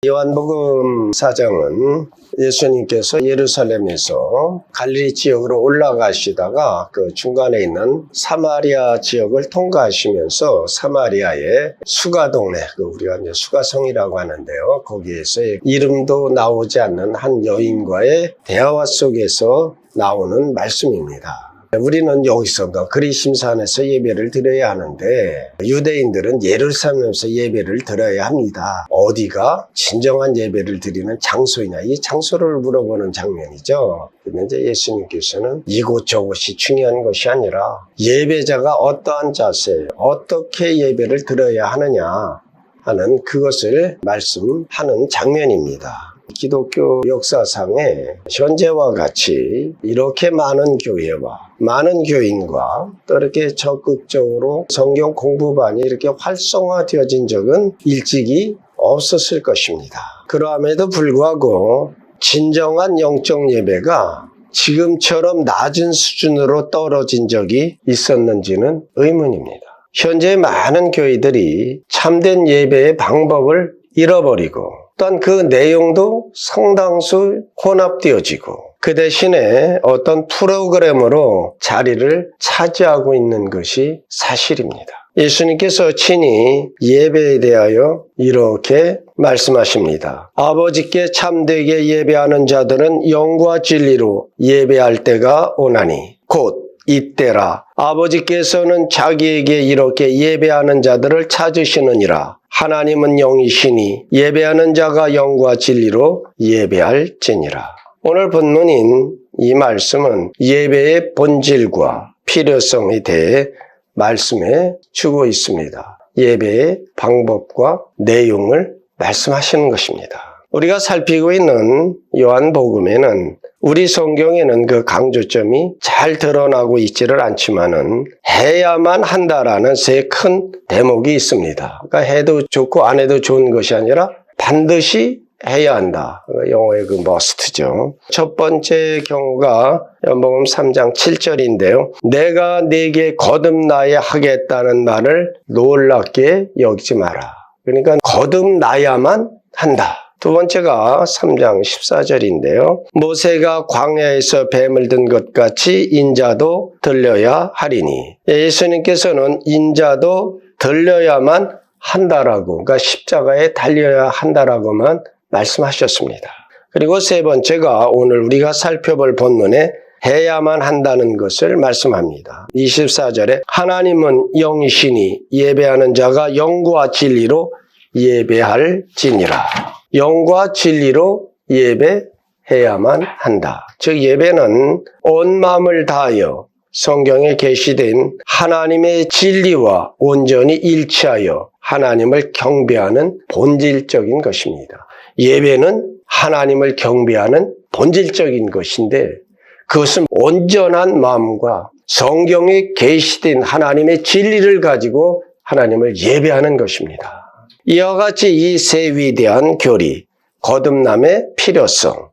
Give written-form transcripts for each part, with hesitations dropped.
요한복음 4장은 예수님께서 예루살렘에서 갈릴리 지역으로 올라가시다가 그 중간에 있는 사마리아 지역을 통과하시면서 사마리아의 수가동네, 우리가 이제 수가성이라고 하는데요. 거기에서 이름도 나오지 않는 한 여인과의 대화 속에서 나오는 말씀입니다. 우리는 여기서 그리심산에서 예배를 드려야 하는데 유대인들은 예루살렘에서 예배를 드려야 합니다. 어디가 진정한 예배를 드리는 장소이냐, 이 장소를 물어보는 장면이죠. 근데 이제 예수님께서는 이곳저곳이 중요한 것이 아니라 예배자가 어떠한 자세, 어떻게 예배를 드려야 하느냐 하는 그것을 말씀하는 장면입니다. 기독교 역사상에 현재와 같이 이렇게 많은 교회와 많은 교인과 또 이렇게 적극적으로 성경 공부반이 이렇게 활성화되어진 적은 일찍이 없었을 것입니다. 그러함에도 불구하고 진정한 영적 예배가 지금처럼 낮은 수준으로 떨어진 적이 있었는지는 의문입니다. 현재 많은 교회들이 참된 예배의 방법을 잃어버리고 또한 그 내용도 상당수 혼합되어지고 그 대신에 어떤 프로그램으로 자리를 차지하고 있는 것이 사실입니다. 예수님께서 친히 예배에 대하여 이렇게 말씀하십니다. 아버지께 참되게 예배하는 자들은 영과 진리로 예배할 때가 오나니 곧 이때라. 아버지께서는 자기에게 이렇게 예배하는 자들을 찾으시느니라. 하나님은 영이시니 예배하는 자가 영과 진리로 예배할지니라. 오늘 본문인 이 말씀은 예배의 본질과 필요성에 대해 말씀해 주고 있습니다. 예배의 방법과 내용을 말씀하시는 것입니다. 우리가 살피고 있는 요한복음에는 우리 성경에는 그 강조점이 잘 드러나고 있지를 않지만은 해야만 한다라는 세 큰 대목이 있습니다. 그러니까 해도 좋고 안 해도 좋은 것이 아니라 반드시 해야 한다. 영어의 그 머스트죠. 첫 번째 경우가 요한복음 3장 7절인데요. 내가 네게 거듭나야 하겠다는 말을 놀랍게 여기지 마라. 그러니까 거듭나야만 한다. 두 번째가 3장 14절인데요. 모세가 광야에서 뱀을 든 것 같이 인자도 들려야 하리니. 예수님께서는 인자도 들려야만 한다라고, 그러니까 십자가에 달려야 한다라고만 말씀하셨습니다. 그리고 세 번째가 오늘 우리가 살펴볼 본문에 해야만 한다는 것을 말씀합니다. 24절에 하나님은 영이시니 예배하는 자가 영과 진리로 예배할지니라. 영과 진리로 예배해야만 한다. 즉 예배는 온 마음을 다하여 성경에 계시된 하나님의 진리와 온전히 일치하여 하나님을 경배하는 본질적인 것입니다. 예배는 하나님을 경배하는 본질적인 것인데 그것은 온전한 마음과 성경에 계시된 하나님의 진리를 가지고 하나님을 예배하는 것입니다. 이와 같이 이 세 위대한 교리, 거듭남의 필요성,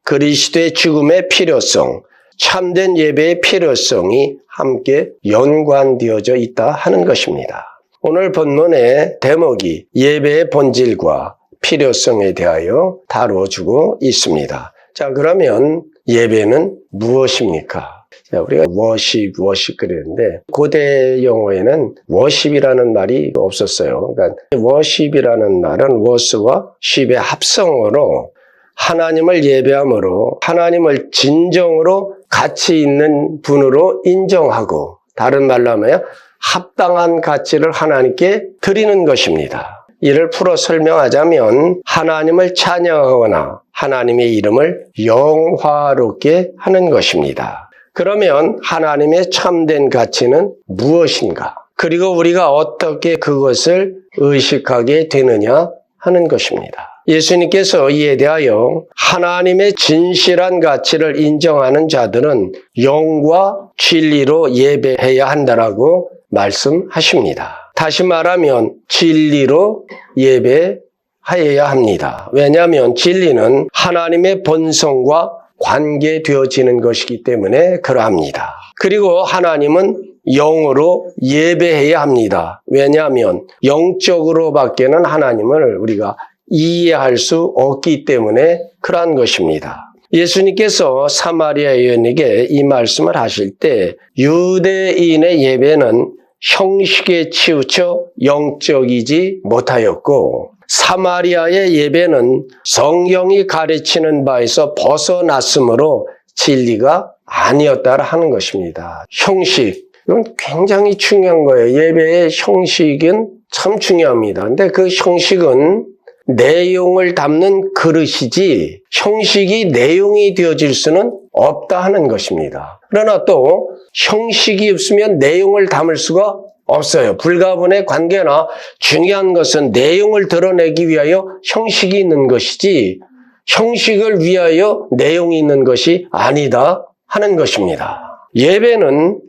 그리스도의 죽음의 필요성, 참된 예배의 필요성이 함께 연관되어져 있다 하는 것입니다. 오늘 본문의 대목이 예배의 본질과 필요성에 대하여 다뤄주고 있습니다. 자, 그러면 예배는 무엇입니까? 우리가 워십 그랬는데 고대 영어에는 워십이라는 말이 없었어요. 그러니까 워십이라는 말은 워스와 쉽의 합성어로 하나님을 예배함으로 하나님을 진정으로 가치 있는 분으로 인정하고 다른 말로 하면 합당한 가치를 하나님께 드리는 것입니다. 이를 풀어 설명하자면 하나님을 찬양하거나 하나님의 이름을 영화롭게 하는 것입니다. 그러면 하나님의 참된 가치는 무엇인가? 그리고 우리가 어떻게 그것을 의식하게 되느냐 하는 것입니다. 예수님께서 이에 대하여 하나님의 진실한 가치를 인정하는 자들은 영과 진리로 예배해야 한다라고 말씀하십니다. 다시 말하면 진리로 예배하여야 합니다. 왜냐하면 진리는 하나님의 본성과 관계되어지는 것이기 때문에 그러합니다. 그리고 하나님은 영으로 예배해야 합니다. 왜냐하면 영적으로밖에는 하나님을 우리가 이해할 수 없기 때문에 그러한 것입니다. 예수님께서 사마리아 여인에게 이 말씀을 하실 때 유대인의 예배는 형식에 치우쳐 영적이지 못하였고 사마리아의 예배는 성경이 가르치는 바에서 벗어났으므로 진리가 아니었다라 하는 것입니다. 형식, 이건 굉장히 중요한 거예요. 예배의 형식은 참 중요합니다. 근데 그 형식은 내용을 담는 그릇이지 형식이 내용이 되어질 수는 없다 하는 것입니다. 그러나 또 형식이 없으면 내용을 담을 수가 없어요. 불가분의 관계나 중요한 것은 내용을 드러내기 위하여 형식이 있는 것이지 형식을 위하여 내용이 있는 것이 아니다 하는 것입니다. 예배는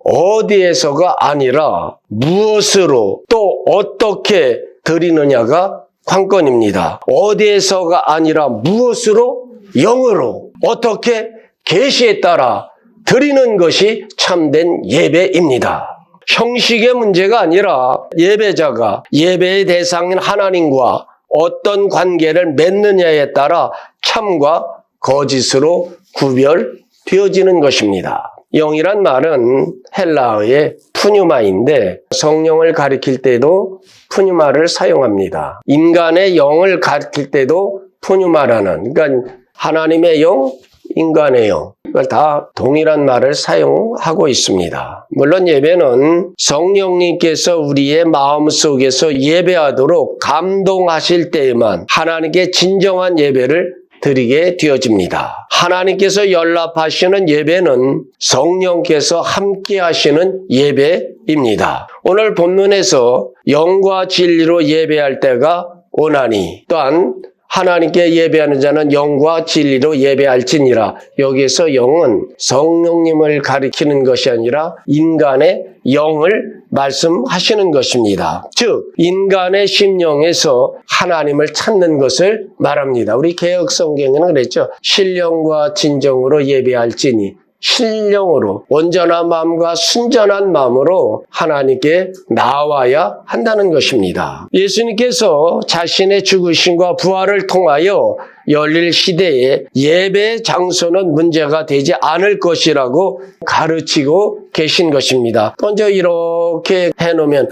어디에서가 아니라 무엇으로 또 어떻게 드리느냐가 관건입니다. 어디에서가 아니라 무엇으로? 영으로 어떻게? 계시에 따라 드리는 것이 참된 예배입니다. 형식의 문제가 아니라 예배자가 예배의 대상인 하나님과 어떤 관계를 맺느냐에 따라 참과 거짓으로 구별되어지는 것입니다. 영이란 말은 헬라어의 푸뉴마인데 성령을 가리킬 때도 푸뉴마를 사용합니다. 인간의 영을 가리킬 때도 푸뉴마라는, 그러니까 하나님의 영, 인간의 영, 이걸 다 동일한 말을 사용하고 있습니다. 물론 예배는 성령님께서 우리의 마음속에서 예배하도록 감동하실 때에만 하나님께 진정한 예배를 드리게 되어집니다. 하나님께서 연락하시는 예배는 성령께서 함께 하시는 예배입니다. 오늘 본문에서 영과 진리로 예배할 때가 오나니 또한 하나님께 예배하는 자는 영과 진리로 예배할지니라. 여기서 영은 성령님을 가리키는 것이 아니라 인간의 영을 말씀하시는 것입니다. 즉 인간의 심령에서 하나님을 찾는 것을 말합니다. 우리 개역 성경에는 그랬죠. 신령과 진정으로 예배할지니 신령으로 온전한 마음과 순전한 마음으로 하나님께 나와야 한다는 것입니다. 예수님께서 자신의 죽으심과 부활을 통하여 열릴 시대에 예배 장소는 문제가 되지 않을 것이라고 가르치고 계신 것입니다. 먼저 이렇게 해놓으면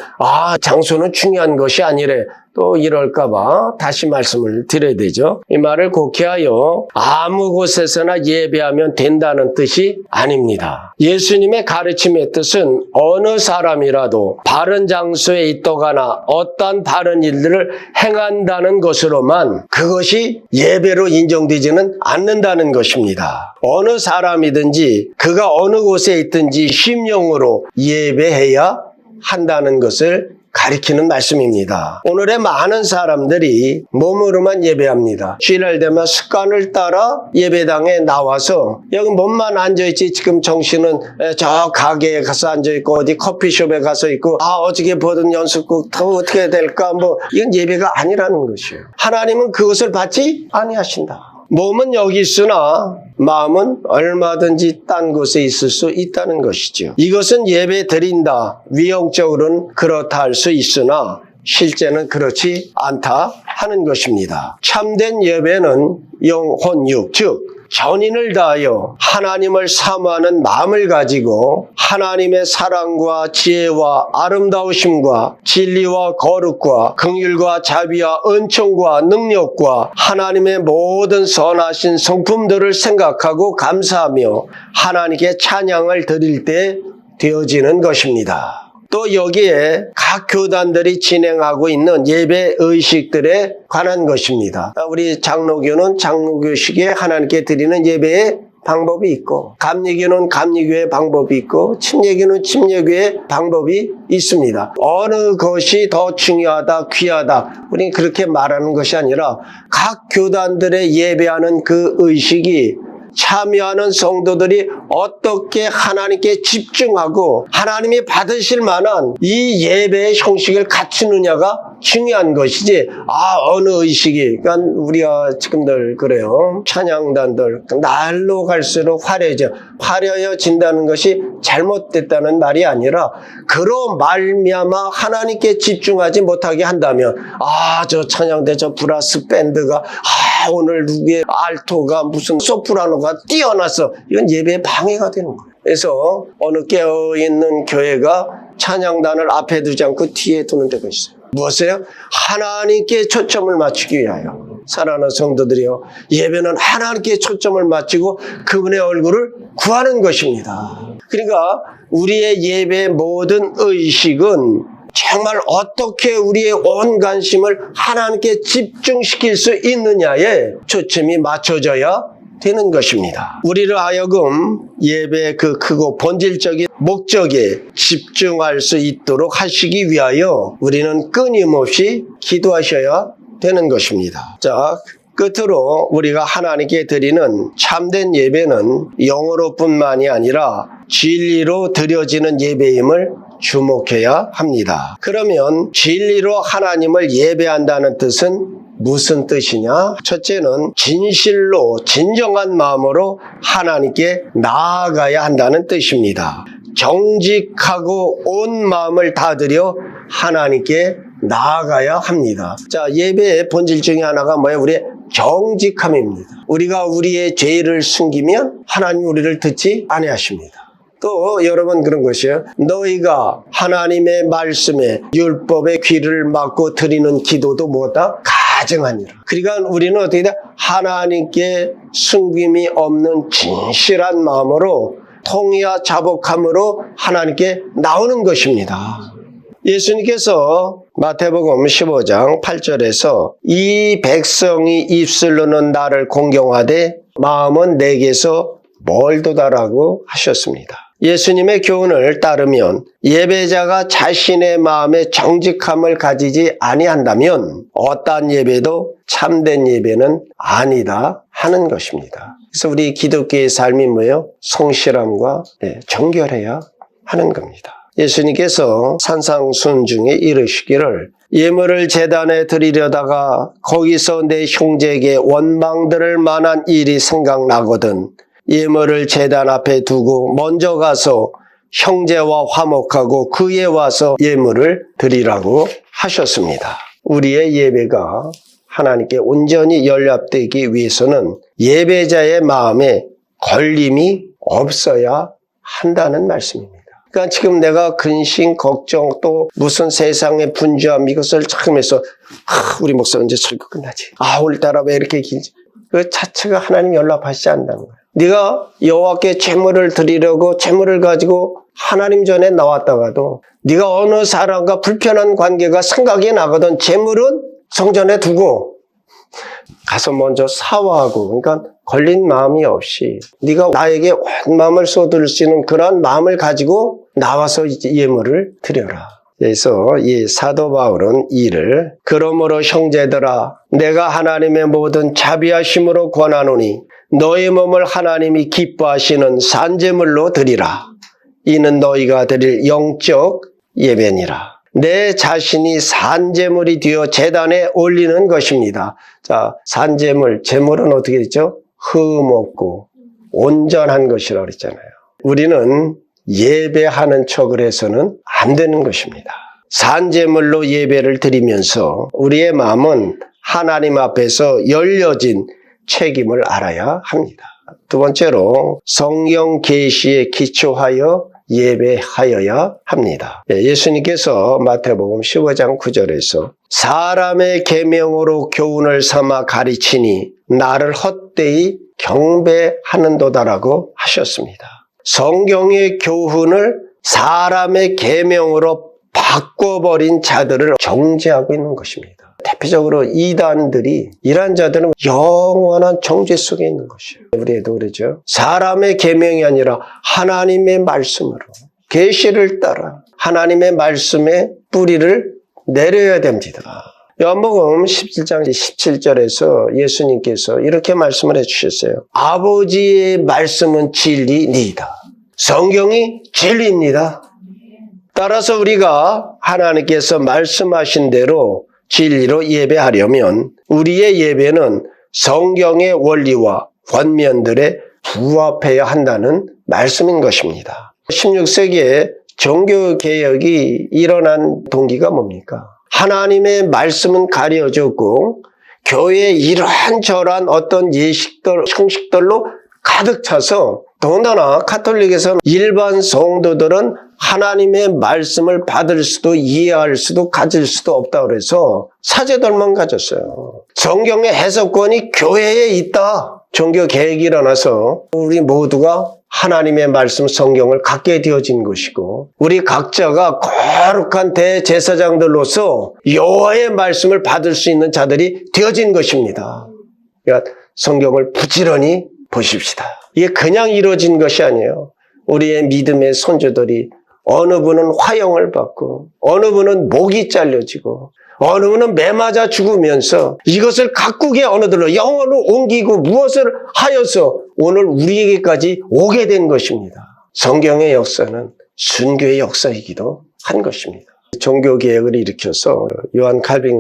장소는 중요한 것이 아니래. 또 이럴까봐 다시 말씀을 드려야 되죠. 이 말을 곡해하여 아무 곳에서나 예배하면 된다는 뜻이 아닙니다. 예수님의 가르침의 뜻은 어느 사람이라도 바른 장소에 있다거나 어떤 바른 일들을 행한다는 것으로만 그것이 예배로 인정되지는 않는다는 것입니다. 어느 사람이든지 그가 어느 곳에 있든지 심령으로 예배해야 한다는 것을 가리키는 말씀입니다. 오늘의 많은 사람들이 몸으로만 예배합니다. 주일날 되면 습관을 따라 예배당에 나와서 여기 몸만 앉아있지 지금 정신은 저 가게에 가서 앉아있고 어디 커피숍에 가서 있고 어저께 보던 연습곡 어떻게 될까 이건 예배가 아니라는 것이에요. 하나님은 그것을 받지 아니하신다. 몸은 여기 있으나 마음은 얼마든지 딴 곳에 있을 수 있다는 것이죠. 이것은 예배 드린다. 위형적으로는 그렇다 할 수 있으나 실제는 그렇지 않다 하는 것입니다. 참된 예배는 영혼 육, 즉 전인을 다하여 하나님을 사모하는 마음을 가지고 하나님의 사랑과 지혜와 아름다우심과 진리와 거룩과 긍휼과 자비와 은총과 능력과 하나님의 모든 선하신 성품들을 생각하고 감사하며 하나님께 찬양을 드릴 때 되어지는 것입니다. 또 여기에 각 교단들이 진행하고 있는 예배 의식들에 관한 것입니다. 우리 장로교는 장로교식에 하나님께 드리는 예배의 방법이 있고, 감리교는 감리교의 방법이 있고, 침례교는 침례교의 방법이 있습니다. 어느 것이 더 중요하다, 귀하다, 우리는 그렇게 말하는 것이 아니라 각 교단들의 예배하는 그 의식이 참여하는 성도들이 어떻게 하나님께 집중하고 하나님이 받으실 만한 이 예배의 형식을 갖추느냐가 중요한 것이지, 어느 의식이, 그러니까 우리가 지금들 그래요. 찬양단들, 날로 갈수록 화려해진다는 것이 잘못됐다는 말이 아니라, 그로 말미암아 하나님께 집중하지 못하게 한다면, 저 찬양대 저 브라스 밴드가, 오늘 누구의 알토가 무슨 소프라노가 뛰어났어. 이건 예배에 방해가 되는 거예요. 그래서 어느 깨어있는 교회가 찬양단을 앞에 두지 않고 뒤에 두는 데가 있어요. 무엇이에요? 하나님께 초점을 맞추기 위하여. 사랑하는 성도들이요, 예배는 하나님께 초점을 맞추고 그분의 얼굴을 구하는 것입니다. 그러니까 우리의 예배의 모든 의식은 정말 어떻게 우리의 온 관심을 하나님께 집중시킬 수 있느냐에 초점이 맞춰져야 되는 것입니다. 우리를 하여금 예배의 그 크고 본질적인 목적에 집중할 수 있도록 하시기 위하여 우리는 끊임없이 기도하셔야 되는 것입니다. 자, 끝으로 우리가 하나님께 드리는 참된 예배는 영어로뿐만이 아니라 진리로 드려지는 예배임을 주목해야 합니다. 그러면 진리로 하나님을 예배한다는 뜻은 무슨 뜻이냐? 첫째는 진실로 진정한 마음으로 하나님께 나아가야 한다는 뜻입니다. 정직하고 온 마음을 다드려 하나님께 나아가야 합니다. 자, 예배의 본질 중에 하나가 뭐예요? 우리의 정직함입니다. 우리가 우리의 죄를 숨기면 하나님 우리를 듣지 아니하십니다. 또 여러분 그런 것이에요. 너희가 하나님의 말씀에 율법의 귀를 막고 드리는 기도도 뭐다? 가증하니라. 그러니까 우리는 어떻게 돼? 하나님께 숨김이 없는 진실한 마음으로 통의와 자복함으로 하나님께 나오는 것입니다. 예수님께서 마태복음 15장 8절에서 이 백성이 입술로는 나를 공경하되 마음은 내게서 멀도다라고 하셨습니다. 예수님의 교훈을 따르면 예배자가 자신의 마음에 정직함을 가지지 아니한다면 어떠한 예배도 참된 예배는 아니다 하는 것입니다. 그래서 우리 기독교의 삶이 뭐예요? 성실함과 정결해야 하는 겁니다. 예수님께서 산상순 중에 이르시기를 예물을 제단에 드리려다가 거기서 내 형제에게 원망 들을 만한 일이 생각나거든 예물을 제단 앞에 두고 먼저 가서 형제와 화목하고 그에 와서 예물을 드리라고 하셨습니다. 우리의 예배가 하나님께 온전히 연합되기 위해서는 예배자의 마음에 걸림이 없어야 한다는 말씀입니다. 그러니까 지금 내가 근심, 걱정, 또 무슨 세상의 분주함 이것을 참으면서 우리 목사 언제 설교 끝나지? 오늘따라 왜 이렇게 길지? 그 자체가 하나님 연락하시지 않는다는 거예요. 네가 여호와께 제물을 드리려고 제물을 가지고 하나님 전에 나왔다가도 네가 어느 사람과 불편한 관계가 생각이 나거든 제물은 성전에 두고 가서 먼저 사화하고, 그러니까 걸린 마음이 없이 네가 나에게 온 마음을 쏟을 수 있는 그런 마음을 가지고 나와서 예물을 드려라. 그래서 이 사도 바울은 이를 그러므로 형제들아 내가 하나님의 모든 자비하심으로 권하노니 너희 몸을 하나님이 기뻐하시는 산제물로 드리라. 이는 너희가 드릴 영적 예배니라. 내 자신이 산제물이 되어 제단에 올리는 것입니다. 자, 산제물, 제물은 어떻게 됐죠? 흠없고 온전한 것이라고 그랬잖아요. 우리는 예배하는 척을 해서는 안 되는 것입니다. 산제물로 예배를 드리면서 우리의 마음은 하나님 앞에서 열려진 책임을 알아야 합니다. 두 번째로 성경 계시에 기초하여 예배하여야 합니다. 예수님께서 마태복음 15장 9절에서 사람의 계명으로 교훈을 삼아 가르치니 나를 헛되이 경배하는도다라고 하셨습니다. 성경의 교훈을 사람의 계명으로 바꿔버린 자들을 정죄하고 있는 것입니다. 대표적으로 이단들이 이런 자들은 영원한 정죄 속에 있는 것이에요. 우리도 그러죠. 사람의 계명이 아니라 하나님의 말씀으로 계시를 따라 하나님의 말씀에 뿌리를 내려야 됩니다. 요한복음 17장 17절에서 예수님께서 이렇게 말씀을 해주셨어요. 아버지의 말씀은 진리니이다. 성경이 진리입니다. 따라서 우리가 하나님께서 말씀하신 대로 진리로 예배하려면 우리의 예배는 성경의 원리와 권면들에 부합해야 한다는 말씀인 것입니다. 16세기에 종교개혁이 일어난 동기가 뭡니까? 하나님의 말씀은 가려졌고 교회에 이러한저러한 어떤 예식들, 형식들로 가득 차서 더군다나 가톨릭에서는 일반 성도들은 하나님의 말씀을 받을 수도 이해할 수도 가질 수도 없다고 그래서 사제들만 가졌어요. 성경의 해석권이 교회에 있다. 종교개혁이 일어나서 우리 모두가 하나님의 말씀 성경을 갖게 되어진 것이고 우리 각자가 거룩한 대제사장들로서 여호와의 말씀을 받을 수 있는 자들이 되어진 것입니다. 그러니까 성경을 부지런히 보십시다. 이게 그냥 이루어진 것이 아니에요. 우리의 믿음의 선조들이 어느 분은 화형을 받고 어느 분은 목이 잘려지고 어느 분은 매 맞아 죽으면서 이것을 각국의 언어들로 영어로 옮기고 무엇을 하여서 오늘 우리에게까지 오게 된 것입니다. 성경의 역사는 순교의 역사이기도 한 것입니다. 종교개혁을 일으켜서 요한 칼빈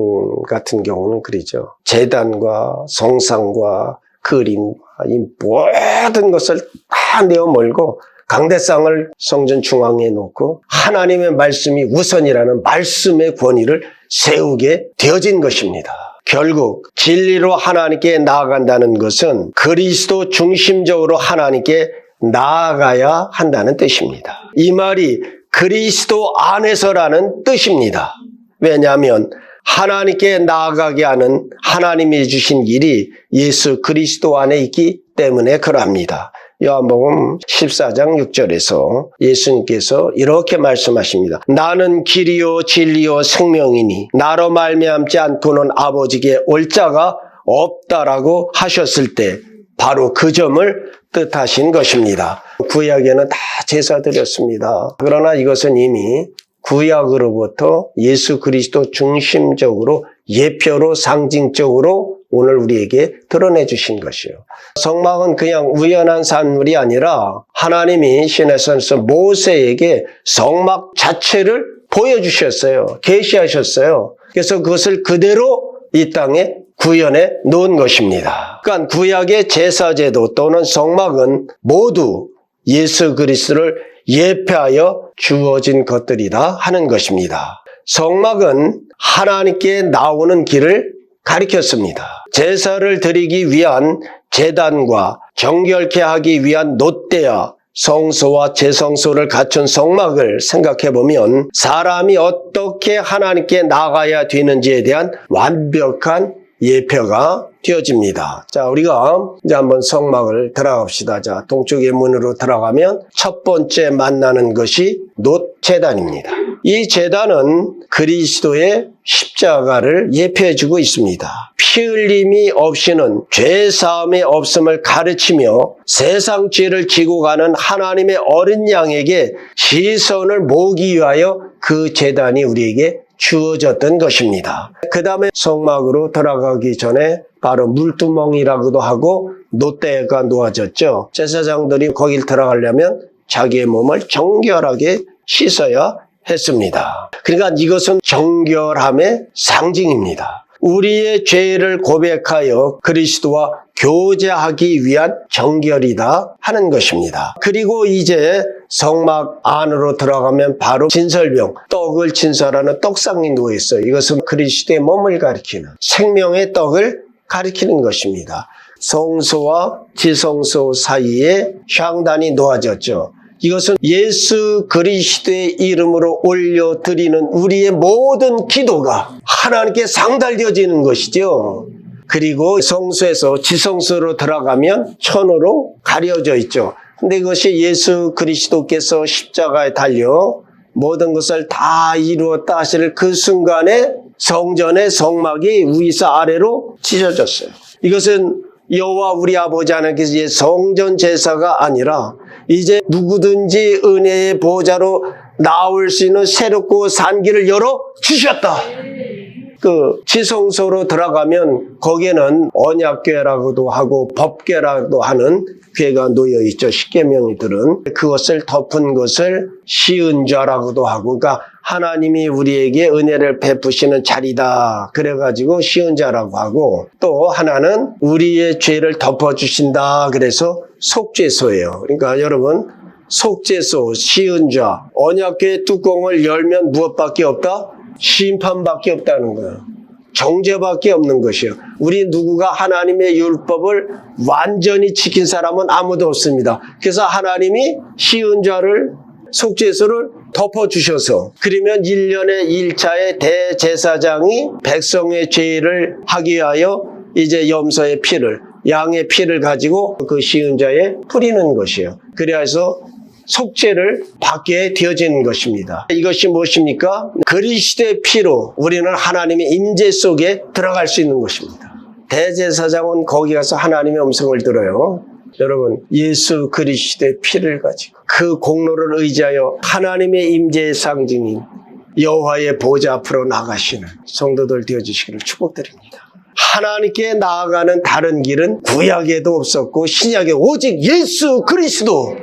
같은 경우는 그러죠. 제단과 성상과 그림, 이 모든 것을 다 내어몰고 강대상을 성전 중앙에 놓고 하나님의 말씀이 우선이라는 말씀의 권위를 세우게 되어진 것입니다. 결국 진리로 하나님께 나아간다는 것은 그리스도 중심적으로 하나님께 나아가야 한다는 뜻입니다. 이 말이 그리스도 안에서라는 뜻입니다. 왜냐하면 하나님께 나아가게 하는 하나님이 주신 길이 예수 그리스도 안에 있기 때문에 그러합니다. 요한복음 14장 6절에서 예수님께서 이렇게 말씀하십니다. 나는 길이요 진리요 생명이니 나로 말미암지 않고는 아버지께 올 자가 없다라고 하셨을 때 바로 그 점을 뜻하신 것입니다. 구약에는 다 제사 드렸습니다. 그러나 이것은 이미 구약으로부터 예수 그리스도 중심적으로 예표로 상징적으로 오늘 우리에게 드러내 주신 것이요. 성막은 그냥 우연한 산물이 아니라 하나님이 시내산에서 모세에게 성막 자체를 보여주셨어요. 계시하셨어요. 그래서 그것을 그대로 이 땅에 구현해 놓은 것입니다. 그러니까 구약의 제사제도 또는 성막은 모두 예수 그리스도를 예표하여 주어진 것들이다 하는 것입니다. 성막은 하나님께 나오는 길을 가리켰습니다. 제사를 드리기 위한 제단과 정결케 하기 위한 놋대야 성소와 제성소를 갖춘 성막을 생각해보면 사람이 어떻게 하나님께 나가야 되는지에 대한 완벽한 예표가 되어집니다. 자, 우리가 이제 한번 성막을 들어갑시다. 자, 동쪽의 문으로 들어가면 첫 번째 만나는 것이 놋제단입니다. 이 제단은 그리스도의 십자가를 예표해주고 있습니다. 피 흘림이 없이는 죄 사함이 없음을 가르치며 세상 죄를 지고 가는 하나님의 어린 양에게 시선을 모으기 위하여 그 제단이 우리에게 주어졌던 것입니다. 그 다음에 성막으로 들어가기 전에 바로 물두멍이라고도 하고 놋대가 놓아졌죠. 제사장들이 거길 들어가려면 자기의 몸을 정결하게 씻어야 했습니다. 그러니까 이것은 정결함의 상징입니다. 우리의 죄를 고백하여 그리스도와 교제하기 위한 정결이다 하는 것입니다. 그리고 이제 성막 안으로 들어가면 바로 진설병, 떡을 진설하는 떡상이 누워있어요. 이것은 그리스도의 몸을 가리키는 생명의 떡을 가리키는 것입니다. 성소와 지성소 사이에 향단이 놓아졌죠. 이것은 예수 그리스도의 이름으로 올려드리는 우리의 모든 기도가 하나님께 상달되어지는 것이죠. 그리고 성소에서 지성소로 들어가면 천으로 가려져 있죠. 근데 이것이 예수 그리스도께서 십자가에 달려 모든 것을 다 이루었다 하실 그 순간에 성전의 성막이 위에서 아래로 찢어졌어요. 이것은 여호와 우리 아버지 하나님께서 이제 성전 제사가 아니라 이제 누구든지 은혜의 보좌로 나올 수 있는 새롭고 산 길을 열어 주셨다. 그 지성소로 들어가면 거기에는 언약궤라고도 하고 법궤라고도 하는 궤가 놓여 있죠. 십계명들은 그것을 덮은 것을 시은좌라고도 하고, 그러니까 하나님이 우리에게 은혜를 베푸시는 자리다. 그래가지고 시은좌라고 하고, 또 하나는 우리의 죄를 덮어주신다. 그래서 속죄소예요. 그러니까 여러분, 속죄소, 시은좌, 언약궤 뚜껑을 열면 무엇밖에 없다? 심판밖에 없다는 거예요. 정죄밖에 없는 것이에요. 우리 누구가 하나님의 율법을 완전히 지킨 사람은 아무도 없습니다. 그래서 하나님이 시은좌를, 속죄소를 덮어주셔서, 그러면 1년에 1차의 대제사장이 백성의 죄를 하기 위하여 이제 염소의 피를, 양의 피를 가지고 그 시은좌에 뿌리는 것이에요. 그래서 속죄를 받게 되어지는 것입니다. 이것이 무엇입니까? 그리스도의 피로 우리는 하나님의 임재 속에 들어갈 수 있는 것입니다. 대제사장은 거기 가서 하나님의 음성을 들어요. 여러분, 예수 그리스도의 피를 가지고 그 공로를 의지하여 하나님의 임재의 상징인 여호와의 보좌 앞으로 나가시는 성도들 되어주시기를 축복드립니다. 하나님께 나아가는 다른 길은 구약에도 없었고 신약에 오직 예수 그리스도,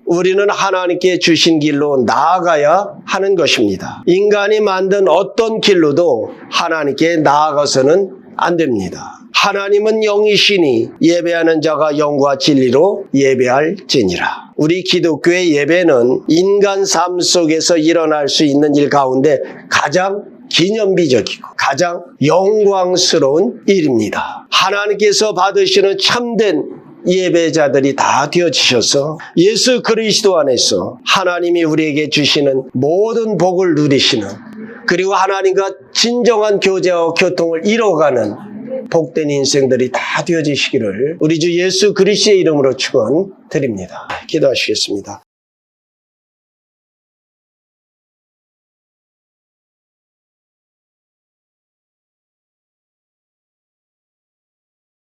우리는 하나님께 주신 길로 나아가야 하는 것입니다. 인간이 만든 어떤 길로도 하나님께 나아가서는 안 됩니다. 하나님은 영이시니 예배하는 자가 영과 진리로 예배할지니라. 우리 기독교의 예배는 인간 삶 속에서 일어날 수 있는 일 가운데 가장 기념비적이고 가장 영광스러운 일입니다. 하나님께서 받으시는 참된 예배자들이 다 되어지셔서 예수 그리스도 안에서 하나님이 우리에게 주시는 모든 복을 누리시는, 그리고 하나님과 진정한 교제와 교통을 이뤄가는 복된 인생들이 다 되어지시기를 우리 주 예수 그리스도의 이름으로 축원드립니다. 기도하시겠습니다.